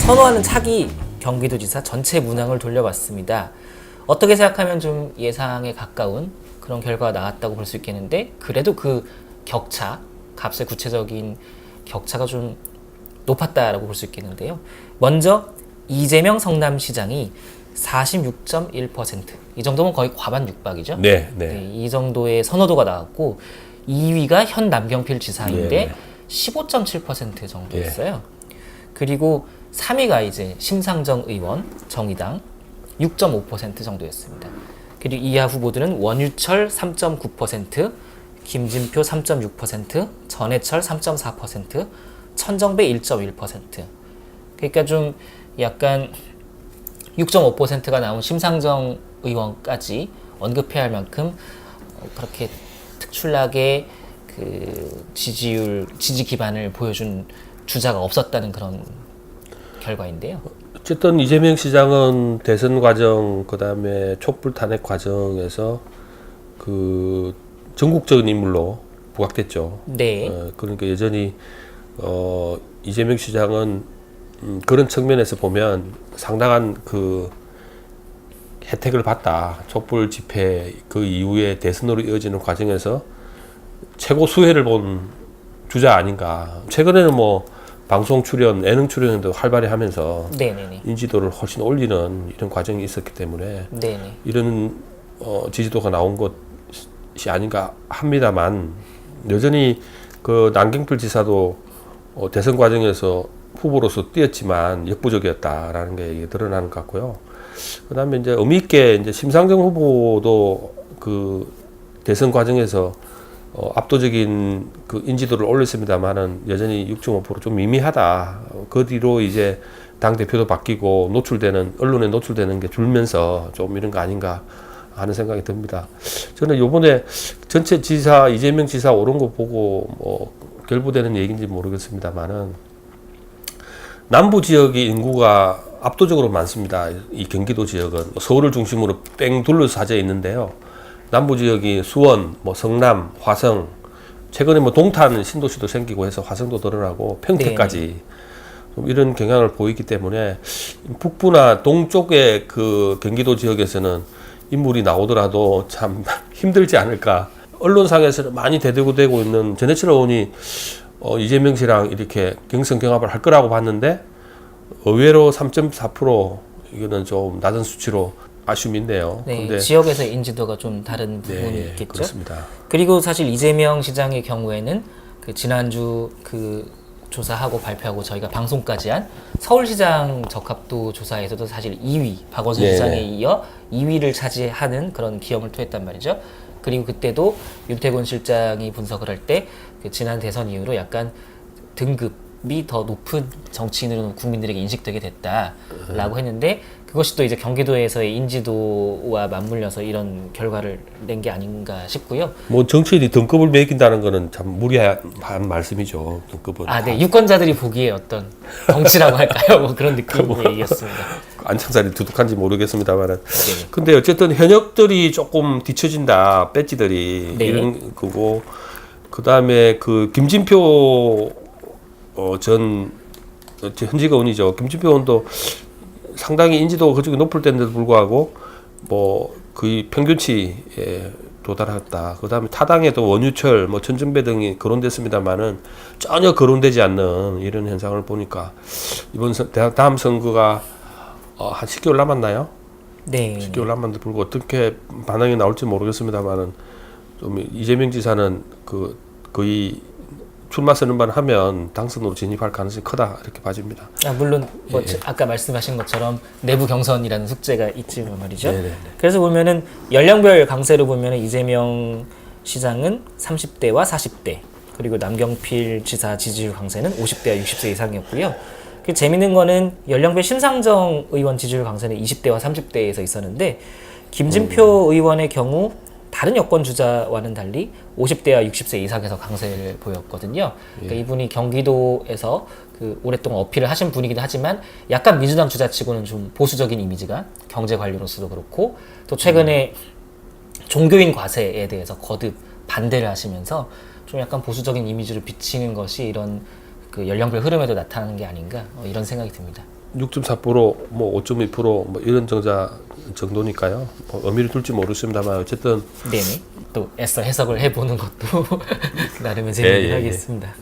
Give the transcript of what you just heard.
선호하는 차기 경기도지사 전체 문항을 돌려봤습니다. 어떻게 생각하면 좀 예상에 가까운 그런 결과가 나왔다고 볼 수 있겠는데, 그래도 그 격차, 값의 구체적인 격차가 좀 높았다라고 볼 수 있겠는데요. 먼저 이재명 성남시장이 46.1%, 이 정도면 거의 과반 육박이죠. 네. 이 정도의 선호도가 나왔고, 2위가 현 남경필 지사인데 네. 15.7% 정도였어요. 그리고 3위가 이제 심상정 의원, 정의당 6.5% 정도였습니다. 그리고 이하 후보들은 원유철 3.9%, 김진표 3.6%, 전해철 3.4%, 천정배 1.1%. 그러니까 좀 약간 6.5%가 나온 심상정 의원까지 언급해야 할 만큼 그렇게 특출나게 그 지지 기반을 보여준 주자가 없었다는 그런 결과인데요. 어쨌든 이재명 시장은 대선 과정, 그다음에 촛불 탄핵 과정에서 그 전국적인 인물로 부각됐죠. 네. 그러니까 여전히 이재명 시장은 그런 측면에서 보면 상당한 그 혜택을 받다. 촛불 집회 그 이후에 대선으로 이어지는 과정에서 최고 수혜를 본 주자 아닌가. 최근에는 뭐 방송 출연, 예능 출연도 활발히 하면서 네네네. 인지도를 훨씬 올리는 이런 과정이 있었기 때문에 네네. 이런 지지도가 나온 것이 아닌가 합니다만, 여전히 그 남경필 지사도 대선 과정에서 후보로서 뛰었지만 역부족이었다라는 게 드러나는 것 같고요. 그다음에 이제 의미 있게 이제 심상정 후보도 그 대선 과정에서 압도적인 그 인지도를 올렸습니다만은 여전히 6.5%좀 미미하다. 그 뒤로 이제 당 대표도 바뀌고 언론에 노출되는 게 줄면서 좀 이런 거 아닌가 하는 생각이 듭니다. 저는 요번에 전체 지사 이재명 지사 오른 거 보고 뭐 결부되는 얘기인지 모르겠습니다만은 남부 지역의 인구가 압도적으로 많습니다. 이 경기도 지역은 서울을 중심으로 뺑 둘러싸져 있는데요. 남부 지역이 수원, 뭐 성남, 화성, 최근에 뭐 동탄 신도시도 생기고 해서 화성도 늘어나고 평택까지 좀 이런 경향을 보이기 때문에 북부나 동쪽의 그 경기도 지역에서는 인물이 나오더라도 참 힘들지 않을까. 언론상에서는 많이 대두되고 있는 전해철 의원이 이재명 씨랑 이렇게 경선 경합을 할 거라고 봤는데 의외로 3.4%, 이거는 좀 낮은 수치로 아쉬움이 있네요. 네, 근데 지역에서 인지도가 좀 다른 부분이 있겠죠. 그렇습니다. 그리고 사실 이재명 시장의 경우에는 그 지난주 그 조사하고 발표하고 저희가 방송까지 한 서울시장 적합도 조사에서도 사실 2위, 박원순 시장에 이어 2위를 차지하는 그런 기염을 토했단 말이죠. 그리고 그때도 윤태곤 실장이 분석을 할 때 그 지난 대선 이후로 약간 등급이 더 높은 정치인으로 국민들에게 인식되게 됐다라고 했는데, 그것이 또 이제 경기도에서의 인지도와 맞물려서 이런 결과를 낸 게 아닌가 싶고요. 뭐 정치인이 등급을 매긴다는 거는 참 무리한 말씀이죠. 등급은. 네, 유권자들이 보기에 어떤 덩치라고 할까요? 뭐 그런 느낌의 얘기였습니다. 안창살이 두둑한지 모르겠습니다만은. 네. 근데 어쨌든 현역들이 조금 뒤처진다, 배지들이. 네. 이런 거고, 그 다음에 그 김진표 전 현직 의원이죠. 김진표 의원도 상당히 인지도가 그쪽이 높을 때인데도 불구하고 뭐 거의 평균치에 도달했다. 그 다음에 타당에도 원유철, 뭐 천정배 등이 거론됐습니다만은 전혀 거론되지 않는 이런 현상을 보니까 이번 다음 선거가 한 10개월 남았나요? 네. 10개월 남았는데 불구하고 어떻게 반응이 나올지 모르겠습니다만은 좀 이재명 지사는 그 거의 출마 선언만 하면 당선으로 진입할 가능성이 크다, 이렇게 봐집니다. 물론 뭐 아까 말씀하신 것처럼 내부 경선이라는 숙제가 있지만 말이죠. 네네네. 그래서 보면은 연령별 강세로 보면은 이재명 시장은 30대와 40대, 그리고 남경필 지사 지지율 강세는 50대와 60세 이상이었고요. 그 재밌는 거는 연령별 심상정 의원 지지율 강세는 20대와 30대에서 있었는데, 김진표 의원의 경우 다른 여권 주자와는 달리 50대와 60세 이상에서 강세를 보였거든요. 그러니까 이분이 경기도에서 그 오랫동안 어필을 하신 분이기도 하지만 약간 민주당 주자치고는 좀 보수적인 이미지가 경제 관료로서도 그렇고, 또 최근에 종교인 과세에 대해서 거듭 반대를 하시면서 좀 약간 보수적인 이미지를 비치는 것이 이런 그 연령별 흐름에도 나타나는 게 아닌가, 이런 생각이 듭니다. 6.4%, 뭐 5.2%, 뭐 이런 정도니까요. 뭐 의미를 둘지 모르겠습니다만 어쨌든 네네. 또 애써 해석을 해보는 것도 나름의 재미가 예, 예, 예. 하겠습니다.